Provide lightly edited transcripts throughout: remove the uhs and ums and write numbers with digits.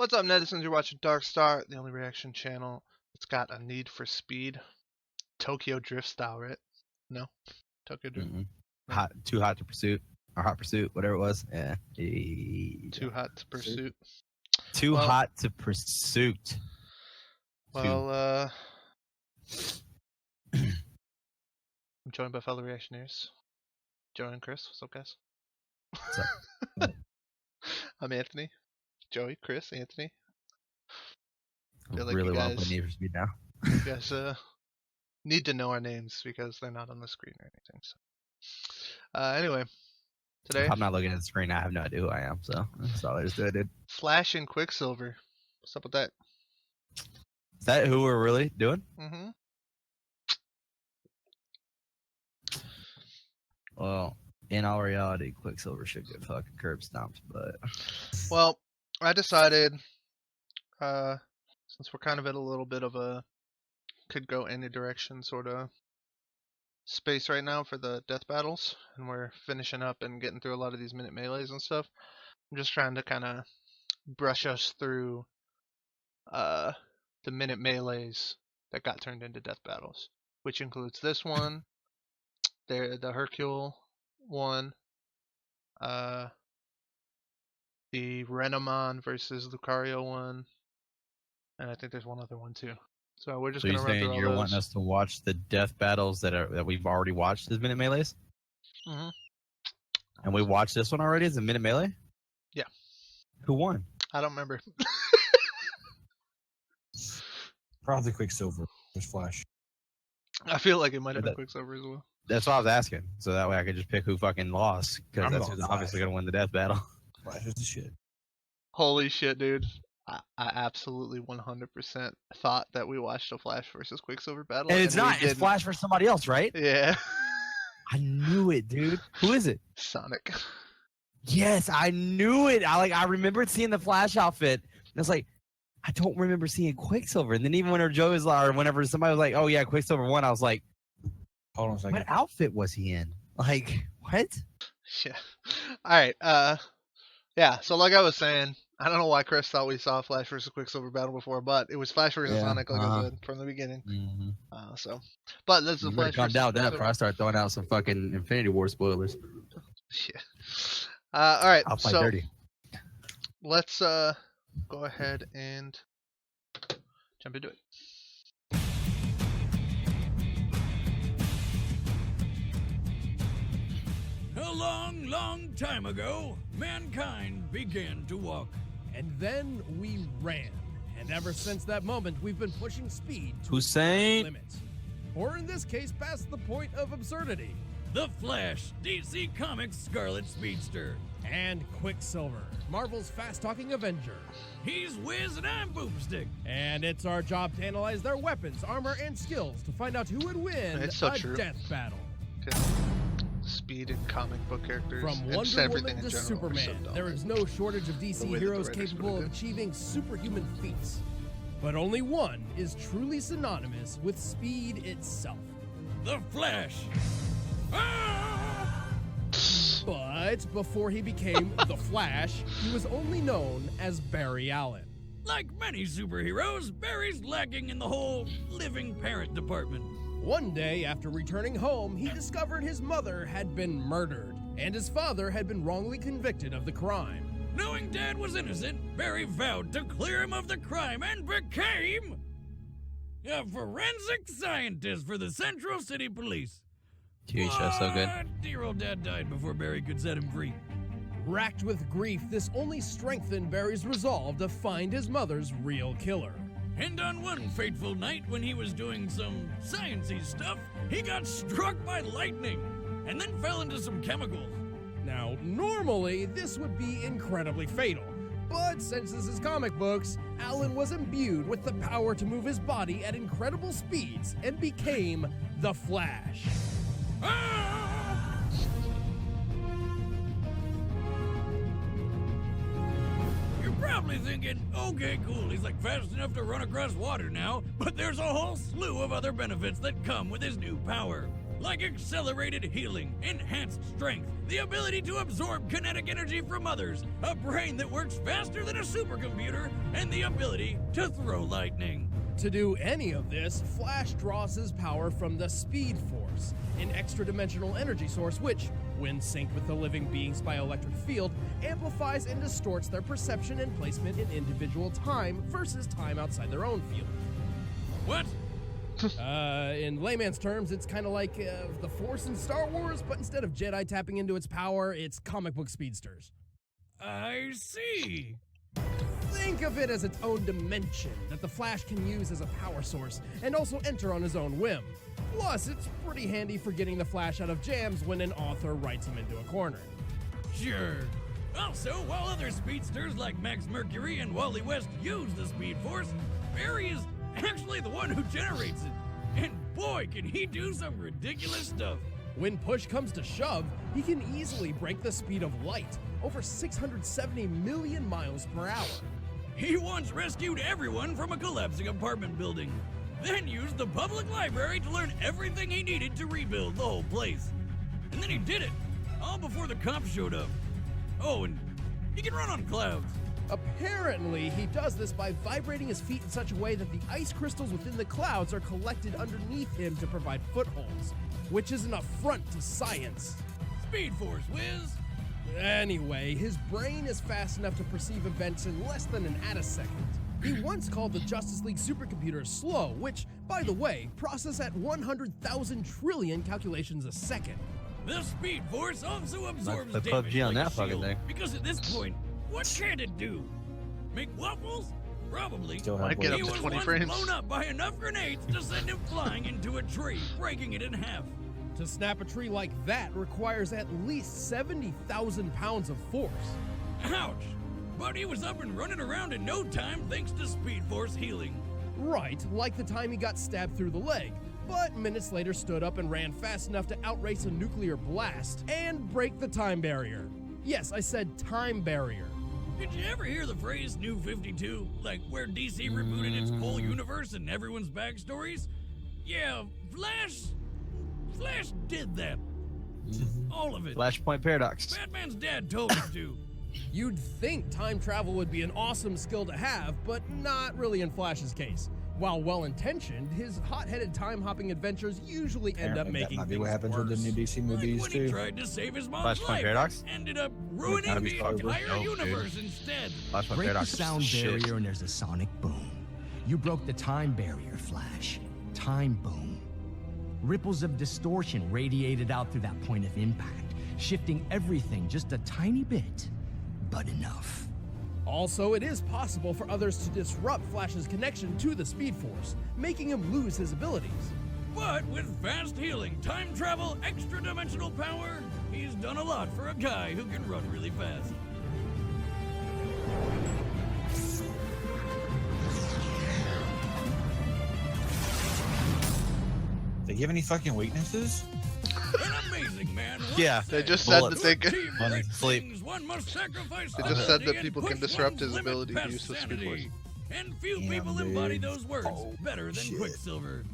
What's up, netizens? You're watching DarkStar, the only reaction channel that's got a need for speed. Tokyo Drift style, right? No? Tokyo Drift? No. Too hot to pursuit, or hot pursuit, whatever it was. Yeah. Too hot to pursuit. Hot to pursuit. Well, I'm joined by fellow reactionaries. Joey and Chris. What's up, guys? What's up? I'm Anthony. Joey, Chris, Anthony. Like really well put need for speed now. You guys need to know our names because they're not on the screen or anything. So, anyway, today I'm not looking at the screen. I have no idea who I am, so that's all there's to it, dude. Flash and Quicksilver. What's up with that? Is that who we're really doing? Mm-hmm. Well, in all reality, Quicksilver should get fucking curb stomped, but well, I decided, since we're kind of at a little bit of a could go any direction sort of space right now for the death battles, and we're finishing up and getting through a lot of these minute melees and stuff. I'm just trying to kind of brush us through the minute melees that got turned into death battles, which includes this one, the Hercule one, the Renamon versus Lucario one, and I think there's one other one too. So we're just gonna run through all you're those. wanting us to watch the death battles that we've already watched as minute melees? Mm-hmm. And we watched this one already as a minute melee? Yeah. Who won? I don't remember. Probably Quicksilver. There's Flash. I feel like it might have been Quicksilver as well. That's what I was asking. So that way I could just pick who fucking lost. Because that's who's obviously going to win the death battle. Flash is the shit. Holy shit, dude. I absolutely 100% thought that we watched a Flash versus Quicksilver battle. And it's not. It's Flash versus somebody else, right? Yeah. I knew it, dude. Who is it? Sonic. Yes, I knew it. I remembered seeing the Flash outfit. And it's like, I don't remember seeing Quicksilver. And then even whenever whenever somebody was like, oh yeah, Quicksilver won, I was like, hold on a second. What outfit was he in? Like, what? Yeah. Alright, yeah, so like I was saying, I don't know why Chris thought we saw a Flash versus Quicksilver battle before, but it was Flash versus Sonic, like I said, from the beginning. Mm-hmm. But this is the Flash versus down with that before I start throwing out some fucking Infinity War spoilers. Yeah. Alright, I'll fight so dirty. Let's go ahead and jump into it. A long, long time ago, mankind began to walk. And then we ran. And ever since that moment, we've been pushing speed to Hussein. limits. Or in this case, past the point of absurdity. The Flash, DC Comics Scarlet Speedster. And Quicksilver, Marvel's fast-talking Avenger. He's Wiz and I'm Boomstick. And it's our job to analyze their weapons, armor, and skills to find out who would win a death battle. Okay. Speed in comic book characters. From Wonder Woman to Superman, there is no shortage of DC heroes capable of achieving superhuman feats. But only one is truly synonymous with speed itself. The Flash. But before he became the Flash, he was only known as Barry Allen. Like many superheroes, Barry's lacking in the whole living parent department. One day, after returning home, he discovered his mother had been murdered, and his father had been wrongly convicted of the crime. Knowing Dad was innocent, Barry vowed to clear him of the crime and became a forensic scientist for the Central City Police. TV show so good. Dear old Dad died before Barry could set him free. Racked with grief, this only strengthened Barry's resolve to find his mother's real killer. And on one fateful night when he was doing some sciencey stuff, he got struck by lightning and then fell into some chemicals. Now, normally, this would be incredibly fatal. But since this is comic books, Allen was imbued with the power to move his body at incredible speeds and became the Flash. You're probably thinking, okay, cool, he's like fast enough to run across water now, but there's a whole slew of other benefits that come with his new power. like accelerated healing, enhanced strength, the ability to absorb kinetic energy from others, a brain that works faster than a supercomputer, and the ability to throw lightning. To do any of this, Flash draws his power from the Speed Force, an extra-dimensional energy source which, when synced with the living being's bioelectric field, amplifies and distorts their perception and placement in individual time versus time outside their own field. What? In layman's terms, it's kind of like the Force in Star Wars, but instead of Jedi tapping into its power, it's comic book speedsters. I see. Think of it as its own dimension that the Flash can use as a power source and also enter on his own whim. Plus, it's pretty handy for getting the Flash out of jams when an author writes him into a corner. Sure. Also, while other speedsters like Max Mercury and Wally West use the Speed Force, Barry is actually the one who generates it. And boy, can he do some ridiculous stuff. When push comes to shove, he can easily break the speed of light, over 670 million miles per hour. He once rescued everyone from a collapsing apartment building, then used the public library to learn everything he needed to rebuild the whole place. And then he did it, all before the cops showed up. Oh, and he can run on clouds. Apparently, he does this by vibrating his feet in such a way that the ice crystals within the clouds are collected underneath him to provide footholds, which is an affront to science. Speed Force, whiz. Anyway, his brain is fast enough to perceive events in less than an attosecond. He once called the Justice League supercomputer slow, which, by the way, process at 100,000 trillion calculations a second. The Speed Force also absorbs Like the damage PUBG on like that a fucking shield, thing. because at this point, what can it do? Make waffles? Probably. Still Might have get He up to was 20 once frames. blown up by enough grenades to send him flying into a tree, breaking it in half. To snap a tree like that requires at least 70,000 pounds of force. Ouch! But he was up and running around in no time thanks to Speed Force healing. Right, like the time he got stabbed through the leg, but minutes later stood up and ran fast enough to outrace a nuclear blast and break the time barrier. Yes, I said time barrier. Did you ever hear the phrase New 52? Like where DC rebooted its whole universe and everyone's backstories? Yeah, Flash did that. All of it. Flashpoint Paradox. Batman's dad told him to. You'd think time travel would be an awesome skill to have, but not really in Flash's case. While well-intentioned, his hot-headed time-hopping adventures usually end up Apparently making that might be things what happens worse. with the new DC Like movies when he too. tried to save his mom's Flashpoint life, Paradox? ended up ruining Gotta be the sober. entire No, dude. universe instead. Flashpoint Break the Paradox. is sound shit. barrier and there's a sonic boom. You broke the time barrier, Flash. Time boom. Ripples of distortion radiated out through that point of impact, shifting everything just a tiny bit, but enough. Also, it is possible for others to disrupt Flash's connection to the Speed Force, making him lose his abilities. But with fast healing, time travel, extra-dimensional power, he's done a lot for a guy who can run really fast. They give any fucking weaknesses? An amazing man. once Yeah, They said, just said Bullets. that they "To can. achieve Money, great sleep. things, one must sacrifice They just said sanity that and people push can disrupt one's his limit ability to past use the Speed Force. sanity. And few Damn, people embody dude. those words Oh, better than shit. Quicksilver.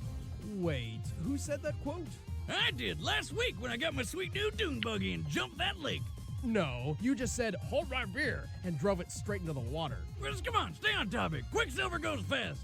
Wait, who said that quote? I did last week when I got my sweet new dune buggy and jumped that lake. No, you just said, hold my beer, and drove it straight into the water. Well, come on, stay on topic. Quicksilver goes fast.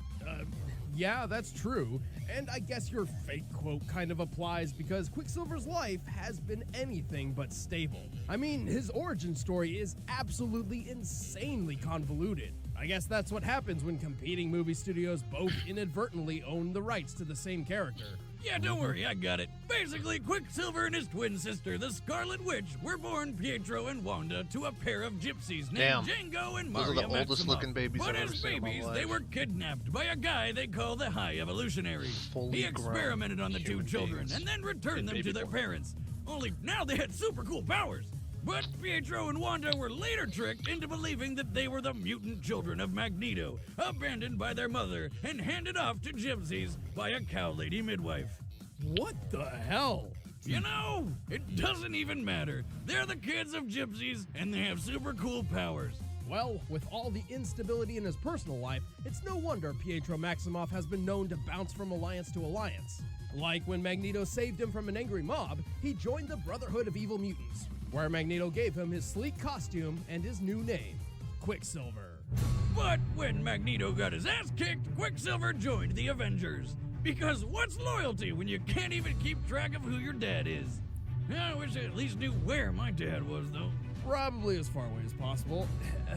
Yeah, that's true. And I guess your fake quote kind of applies because Quicksilver's life has been anything but stable. I mean, his origin story is absolutely insanely convoluted. I guess that's what happens when competing movie studios both inadvertently own the rights to the same character. Yeah, don't worry, I got it. Basically, Quicksilver and his twin sister, the Scarlet Witch, were born Pietro and Wanda to a pair of gypsies named Damn. Django and Those are Maria the oldest Maximoff. looking babies But I've ever as seen in my babies, life. they were kidnapped by a guy they call the High Evolutionary. Fully He grown experimented on the two human children beings and then returned in them to baby their form. parents. Only now they had super cool powers. But Pietro and Wanda were later tricked into believing that they were the mutant children of Magneto, abandoned by their mother and handed off to gypsies by a cow lady midwife. What the hell? You know, it doesn't even matter. They're the kids of gypsies, and they have super cool powers. Well, with all the instability in his personal life, it's no wonder Pietro Maximoff has been known to bounce from alliance to alliance. Like when Magneto saved him from an angry mob, he joined the Brotherhood of Evil Mutants, where Magneto gave him his sleek costume and his new name, Quicksilver. But when Magneto got his ass kicked, Quicksilver joined the Avengers. Because what's loyalty when you can't even keep track of who your dad is? I wish I at least knew where my dad was, though. Probably as far away as possible.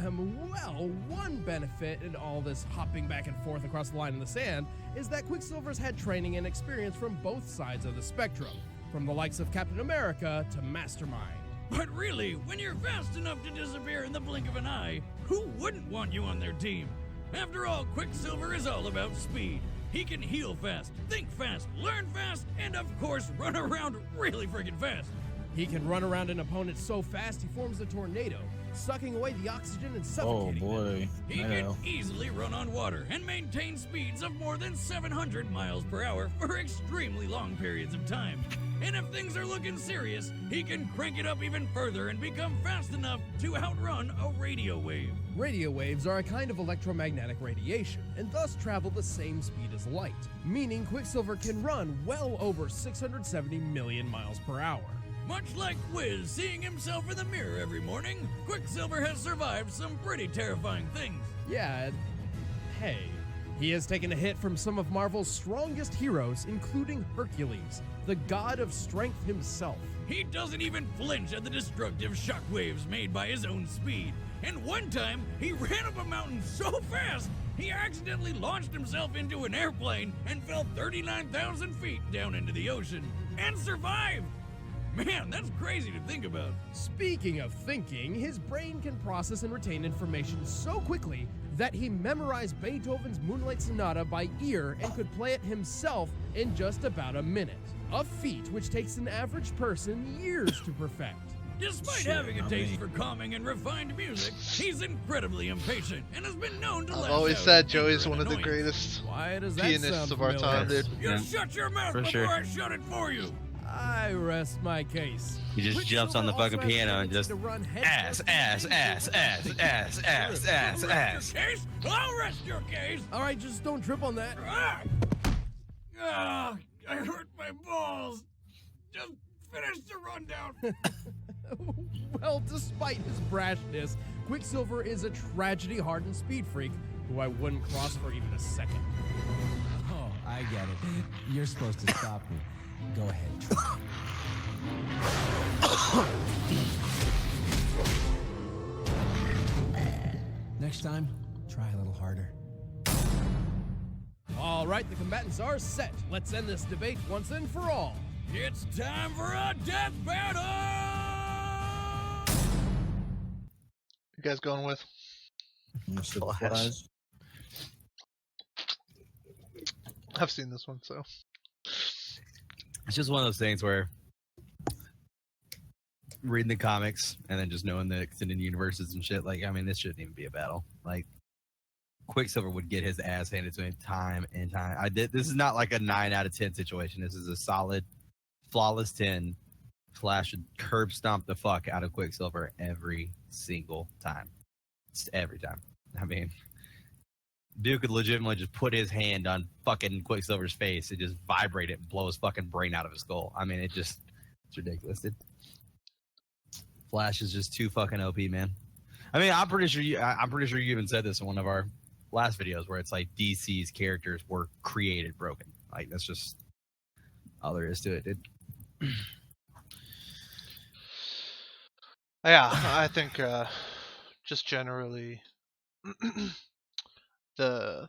Well, one benefit in all this hopping back and forth across the line in the sand is that Quicksilver's had training and experience from both sides of the spectrum, from the likes of Captain America to Mastermind. But really, when you're fast enough to disappear in the blink of an eye, who wouldn't want you on their team? After all, Quicksilver is all about speed. He can heal fast, think fast, learn fast, and of course run around really freaking fast. He can run around an opponent so fast he forms a tornado, sucking away the oxygen and Oh suffocating them. boy. He can easily run on water and maintain speeds of more than 700 miles per hour for extremely long periods of time. And if things are looking serious, he can crank it up even further and become fast enough to outrun a radio wave. Radio waves are a kind of electromagnetic radiation and thus travel the same speed as light, meaning Quicksilver can run well over 670 million miles per hour. Much like Wiz seeing himself in the mirror every morning, Quicksilver has survived some pretty terrifying things. Yeah, hey. He has taken a hit from some of Marvel's strongest heroes, including Hercules, the god of strength himself. He doesn't even flinch at the destructive shockwaves made by his own speed. And one time, he ran up a mountain so fast, he accidentally launched himself into an airplane and fell 39,000 feet down into the ocean. And survived! Man, that's crazy to think about. Speaking of thinking, his brain can process and retain information so quickly that he memorized Beethoven's Moonlight Sonata by ear and could play it himself in just about a minute. A feat which takes an average person years to perfect. Despite Sure, having a I taste mean- for calming and refined music, he's incredibly impatient and has been known to I've lash always out said in Joey's anger one and of the annoyance. greatest Why does that pianists sound of our familiar? time, dude. You Yeah. shut your mouth For before sure. I shut it for you. I rest my case. He just jumps on the Quicksilver fucking also has piano the and ability just to run ass, headfirst ass, into ass, ass, ass, ass, ass, ass. Rest your case? I'll rest your case. All right, just don't trip on that. Ah! Ah, I hurt my balls. Just finish the rundown. Well, despite his brashness, Quicksilver is a tragedy-hardened speed freak who I wouldn't cross for even a second. Oh, I get it. You're supposed to stop me. Go ahead. Try. Next time, try a little harder. All right, the combatants are set. Let's end this debate once and for all. It's time for a death battle. You guys going with? Mr. Flash. Flash. I've seen this one, so It's just one of those things where reading the comics and then just knowing the extended universes and shit, like, I mean, this shouldn't even be a battle. Like, Quicksilver would get his ass handed to him time and time. This is not like a 9 out of 10 situation. This is a solid, flawless 10. Flash would curb stomp the fuck out of Quicksilver every single time. Just every time. I mean, Duke could legitimately just put his hand on fucking Quicksilver's face and just vibrate it and blow his fucking brain out of his skull. I mean, it's ridiculous. Flash is just too fucking OP, man. I mean, I'm pretty sure you even said this in one of our last videos where it's like DC's characters were created broken. Like, that's just all there is to it, dude. yeah, I think just generally the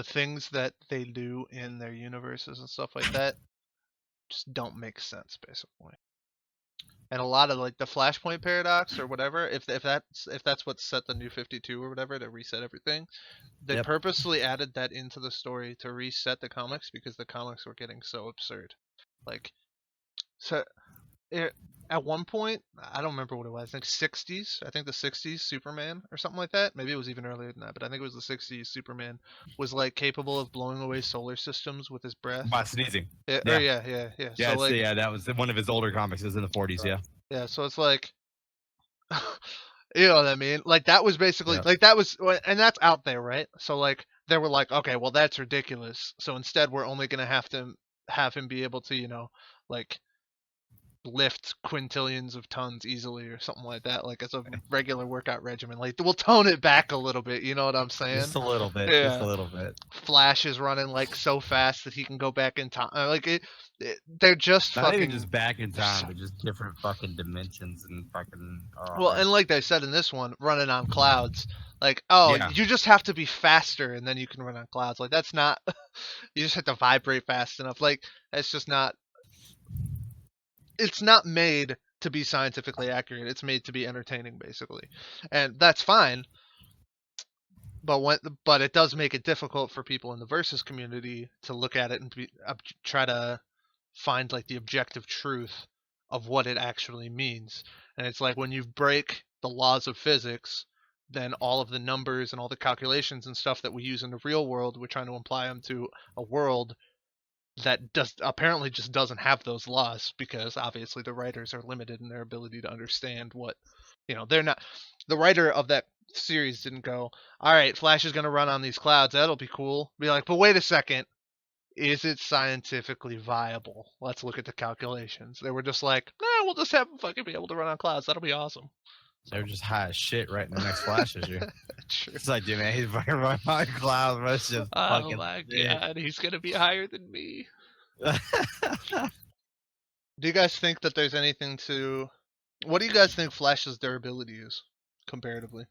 things that they do in their universes and stuff like that just don't make sense, basically. And a lot of like the Flashpoint paradox or whatever, if that's what set the New 52 or whatever to reset everything, they Yep. purposely added that into the story to reset the comics because the comics were getting so absurd. Like, so at one point, I don't remember what it was. I think 60s. I think the 60s Superman or something like that. Maybe it was even earlier than that, but I think it was the 60s Superman was like capable of blowing away solar systems with his breath. By sneezing. Yeah, Yeah. yeah. Yeah, So like, that was one of his older comics. It was in the 40s, yeah. yeah, so it's like, you know what I mean? Like that was basically Yeah. like that was, and that's out there, right? So like they were like, okay, well that's ridiculous. So instead, we're only gonna have to have him be able to, you know, like lift quintillions of tons easily or something like that, like as a regular workout regimen. Like we'll tone it back a little bit, you know what I'm saying? Just a little bit. Yeah. Just a little bit. Flash is running like so fast that he can go back in time. Like they're just Not fucking even just back in time, but just different fucking dimensions and fucking. well, and like they said in this one, running on clouds. Like, oh, Yeah. you just have to be faster and then you can run on clouds. Like that's not. You just have to vibrate fast enough. Like that's just not. It's not made to be scientifically accurate. It's made to be entertaining, basically, and that's fine. But it does make it difficult for people in the versus community to look at it and try to find like the objective truth of what it actually means. And it's like when you break the laws of physics, then all of the numbers and all the calculations and stuff that we use in the real world, we're trying to apply them to a world that apparently just doesn't have those laws, because obviously the writers are limited in their ability to understand what, you know, they're not. The writer of that series didn't go, all right, Flash is going to run on these clouds, that'll be cool. Be like, but wait a second, is it scientifically viable? Let's look at the calculations. They were just like, nah, we'll just have him fucking be able to run on clouds, that'll be awesome. They're just high as shit right in the next Flash issue. True. It's like, dude, man, he's fucking running on clouds. Bro. It's just Oh fucking my sick. god, he's going to be higher than me. Do you guys think that there's anything to... What do you guys think Flash's durability is, comparatively?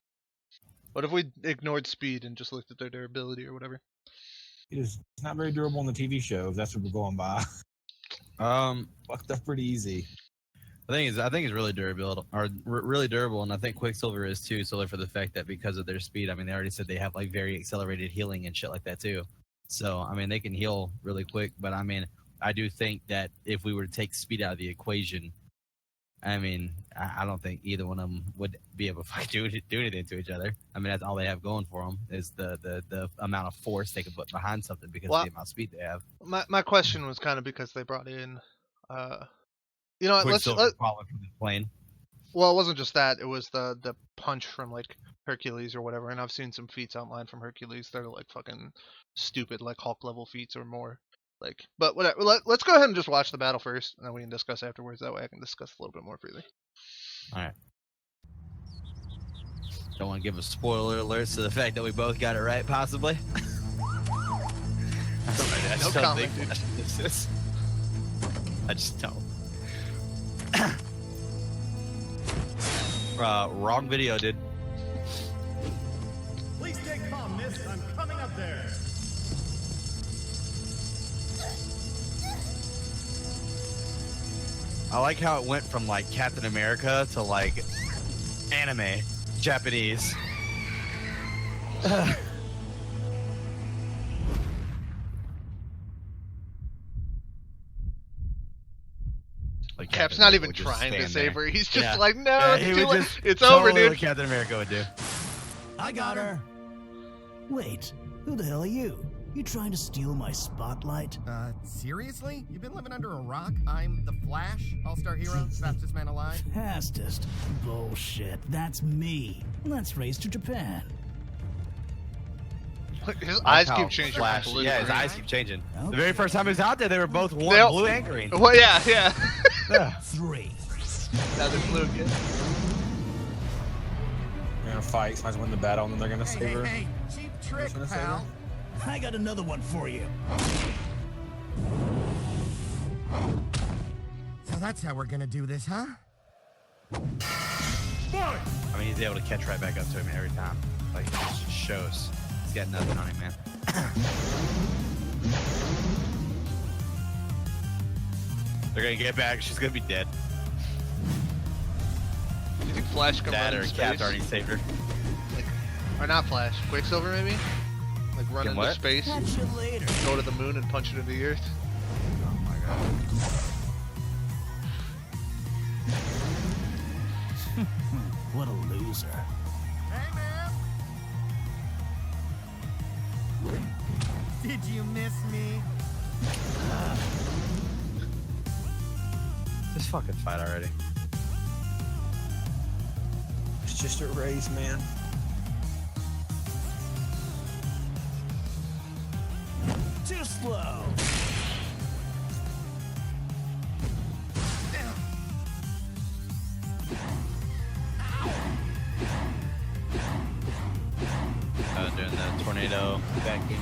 What if we ignored speed and just looked at their durability or whatever? It's not very durable in the TV show, if that's what we're going by. Fucked up pretty easy. I think it's really durable, really durable, and I think Quicksilver is too, solely for the fact that because of their speed, I mean, they already said they have like very accelerated healing and shit like that too. So, I mean, they can heal really quick, but I mean, I do think that if we were to take speed out of the equation, I mean, I don't think either one of them would be able to do anything to each other. I mean, that's all they have going for them is the amount of force they can put behind something because of the amount of speed they have. My question was kind of because they brought in, you know, let's falling from the plane. Well, it wasn't just that; it was the punch from like Hercules or whatever. And I've seen some feats online from Hercules that are like fucking stupid, like Hulk level feats or more. Like, but whatever. Let's go ahead and just watch the battle first, and then we can discuss afterwards. That way, I can discuss a little bit more freely. All right. Don't want to give a spoiler alerts to the fact that we both got it right, possibly. I just don't think this is. I just don't. Wrong video, dude. Please stay calm, miss. I'm coming up there. I like how it went from like Captain America to like anime, Japanese. Like Cap's Captain not America even would just trying to stand save there. her. He's just Yeah. like, no, Yeah, it's he too would late. just It's totally over, do dude. what Captain America would do. I got her. Wait, who the hell are you? You trying to steal my spotlight? Seriously? You've been living under a rock? I'm the Flash, all-star hero, fastest man alive. Fastest? Bullshit. That's me. Let's race to Japan. His Like eyes how keep changing. from Flash, blue to yeah, his green. eyes keep changing. Okay. The very first time he was out there, they were both one, They all- blue and green. Well, yeah. Yeah. 3. Now they're blue again. They're gonna fight, somebody's win the battle, and then they're gonna Hey, save hey, her. hey, cheap trick, Gonna save pal. her? I got another one for you. So that's how we're gonna do this, huh? I mean, he's able to catch right back up to him every time. Like, it just shows. He's got nothing on him, man. They're gonna get back. She's gonna be dead. Do you think Flash can Dad run or in Cap's space? already saved her. Or not Flash, Quicksilver maybe? Like run Can into what? space, Catch you later. go to the moon and punch it into the earth. Oh my god. What a loser. Hey, man. Did you miss me? Just fucking fight already. It's just a race, man. Too slow. though. Back in.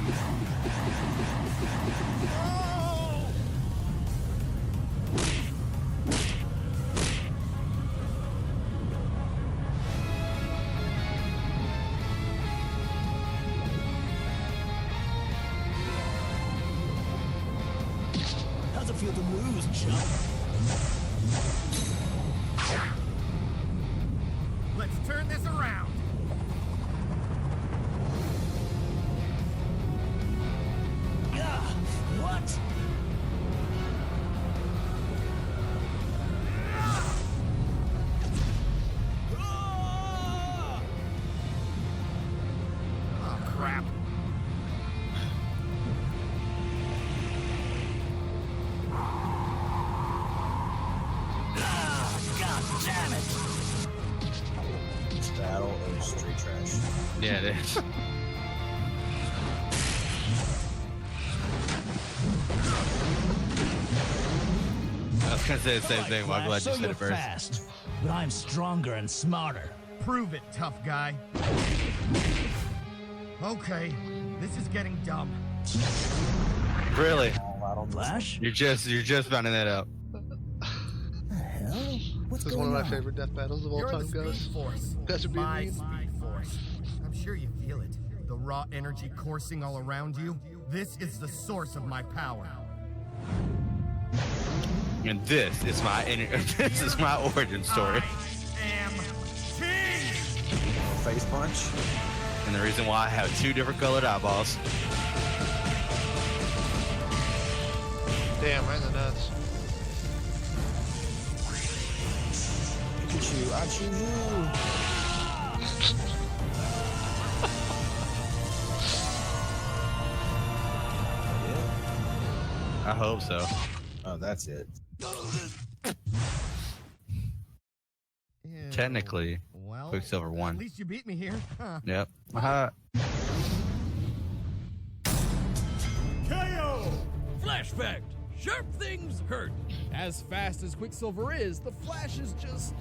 How's it feel to lose, chump? Let's turn this around. What? Oh, crap. God damn it! This battle is straight trash. Yeah, it is. I was gonna say the same thing. Well, I'm glad So you said you're it first. fast, but I'm stronger and smarter. Prove it, tough guy. Okay, this is getting dumb. Really? All out on Flash? You're just finding that out. The hell? What's This is going one of my on? favorite death battles of all You're the time, Speed guys. Force. Guys are being My mean. Speed Force. I'm sure you feel it. The raw energy coursing all around you. This is the source of my power. And this is my this is my origin story, I am king! face punch. and the reason why I have 2 different colored eyeballs. Damn, right in the nuts. Pikachu, I choose you. I hope so. Oh, that's it. Ew. Technically, Well, Quicksilver won. At least you beat me here. Huh. Yep. KO! Flash fact. Sharp things hurt. As fast as Quicksilver is, the Flash is just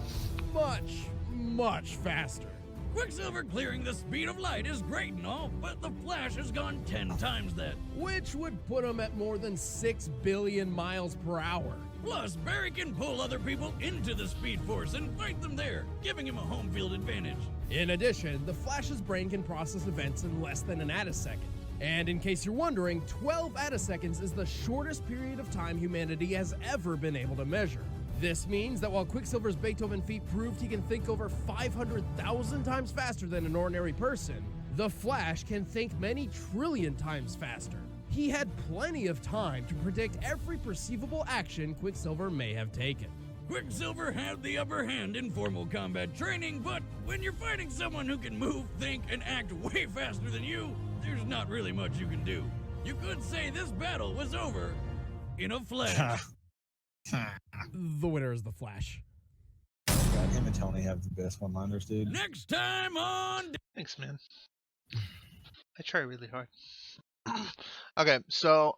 much faster. Quicksilver clearing the speed of light is great and all, but the Flash has gone 10 times that. Which would put him at more than 6 billion miles per hour. Plus, Barry can pull other people into the Speed Force and fight them there, giving him a home field advantage. In addition, the Flash's brain can process events in less than an attisecond. And in case you're wondering, 12 attiseconds is the shortest period of time humanity has ever been able to measure. This means that while Quicksilver's Beethoven feat proved he can think over 500,000 times faster than an ordinary person, the Flash can think many trillion times faster. He had plenty of time to predict every perceivable action Quicksilver may have taken. Quicksilver had the upper hand in formal combat training, but when you're fighting someone who can move, think, and act way faster than you, there's not really much you can do. You could say this battle was over in a flash. The winner is the Flash. God, him and Tony have the best one-liners, dude. Next time on Thanks, man. I try really hard. Okay, so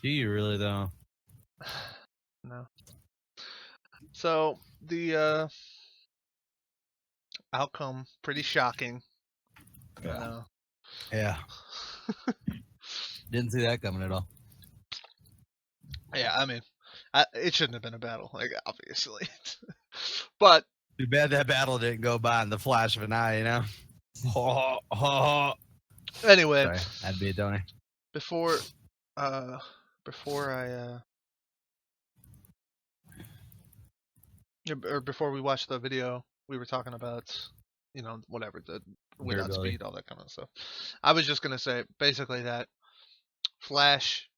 Do you really though? no. So the outcome pretty shocking. Yeah. Yeah. Didn't see that coming at all. Yeah, I mean, it shouldn't have been a battle, like obviously. But Too bad that battle didn't go by in the flash of an eye, you know? anyway, Sorry, that'd be a Tony. before we watched the video, we were talking about, whatever, the without Durability. speed, all that kind of stuff. I was just gonna say basically that Flash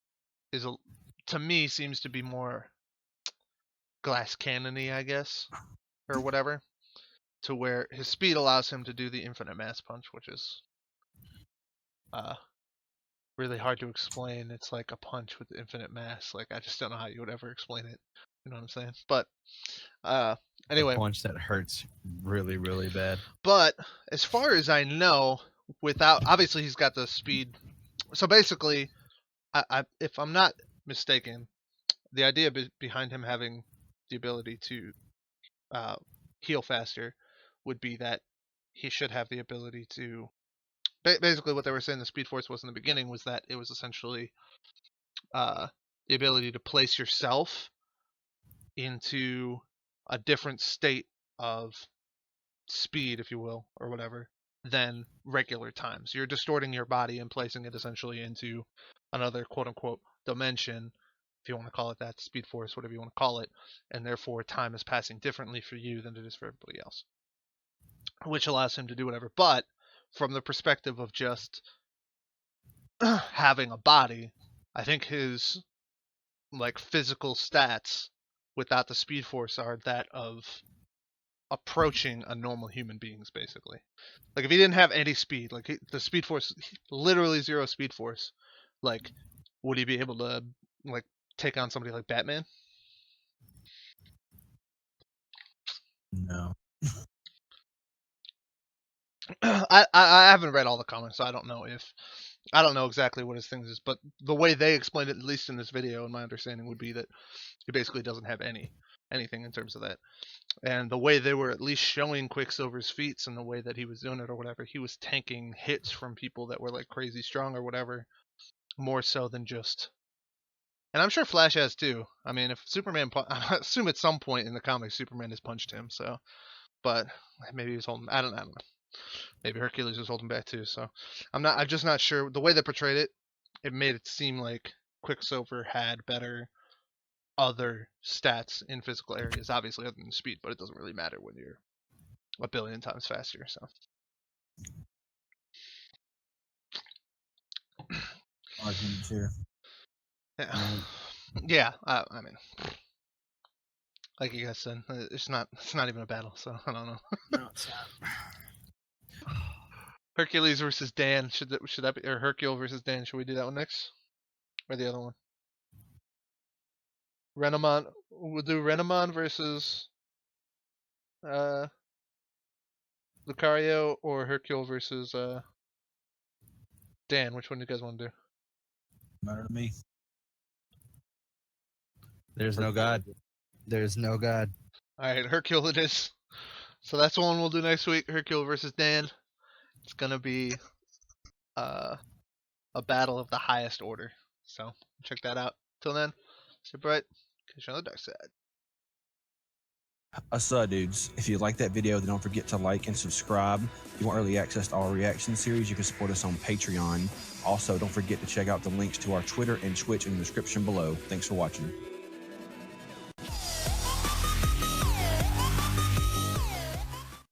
is to me seems to be more glass cannon-y, I guess, or whatever, to where his speed allows him to do the infinite mass punch, which is really hard to explain. It's like a punch with infinite mass. Like I just don't know how you would ever explain it. You know what I'm saying? But anyway, A punch that hurts really, really bad. but as far as I know, without obviously he's got the speed. So basically, if I'm not mistaken, the idea behind him having the ability to heal faster would be that he should have the ability to basically what they were saying the Speed Force was in the beginning was that it was essentially the ability to place yourself into a different state of speed, if you will, or whatever, than regular times. You're distorting your body and placing it essentially into another quote unquote dimension, if you want to call it that, Speed Force, whatever you want to call it, and therefore time is passing differently for you than it is for everybody else, which allows him to do whatever. But from the perspective of just having a body, I think his like physical stats without the Speed Force are that of approaching a normal human beings, basically. Like if he didn't have any speed, like the Speed Force, literally zero Speed Force, like would he be able to like take on somebody like Batman? No. I haven't read all the comments, so I don't know exactly what his things is, but the way they explained it, at least in this video, and my understanding would be that he basically doesn't have anything in terms of that. And the way they were at least showing Quicksilver's feats and the way that he was doing it or whatever, he was tanking hits from people that were like crazy strong or whatever, more so than just. And I'm sure Flash has too. I mean, if Superman, I assume at some point in the comics Superman has punched him. So, but maybe he was holding. I don't know. Maybe Hercules was holding back too. So, I'm just not sure. The way they portrayed it, it made it seem like Quicksilver had better other stats in physical areas, obviously other than speed, but it doesn't really matter when you're a billion times faster. So Arguments here. yeah, I mean, like you guys said, it's not even a battle, so I don't know. No, it's not. Hercules versus Dan, should that be, or Hercule versus Dan? Should we do that one next, or the other one? Renamon, we'll do Renamon versus Lucario, or Hercule versus Dan. Which one do you guys want to do? Matter to me. There's no God. There's no God. All right, Hercule it is. So that's one we'll do next week. Hercule versus Dan. It's gonna be a battle of the highest order. So check that out. Till then, stay bright, because you're on the dark side. Dudes, if you like that video, then don't forget to like and subscribe. If you want early access to our reaction series, you can support us on Patreon. Also, don't forget to check out the links to our Twitter and Twitch in the description below. Thanks for watching.